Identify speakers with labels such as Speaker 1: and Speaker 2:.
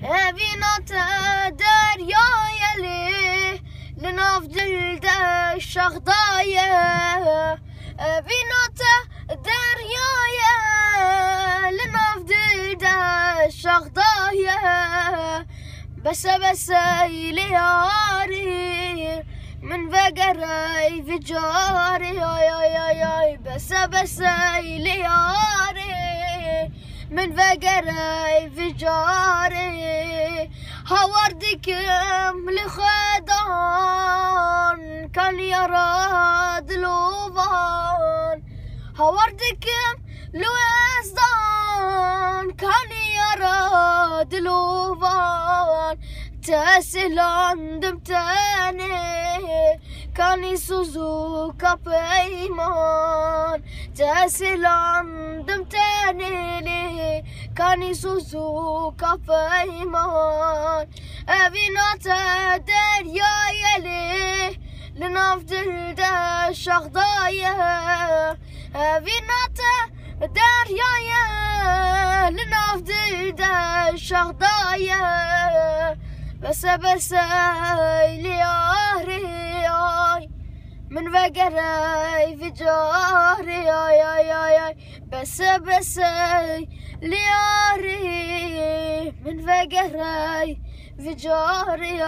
Speaker 1: بينا دريا يلي لنفضل دا الشغضايا بينا دريا لنفضل دا الشغضايا بس يلياري من بقري في جاري بس يلياري من بقري في جاري هوردكم لخدان كان يراد لوفان هوردكم لوزدان كان يراد لوفان تسلان دمتاني كان يسوزوكا بيمان تسلان دمتاني كان يسوزوكا بيمان أبينا دريا يلي لنفضل دا الشغضايا أبينا دريا لنفضل دا الشغضايا بس يلياري من بقري في جاري بس يلياري من بقري في جاري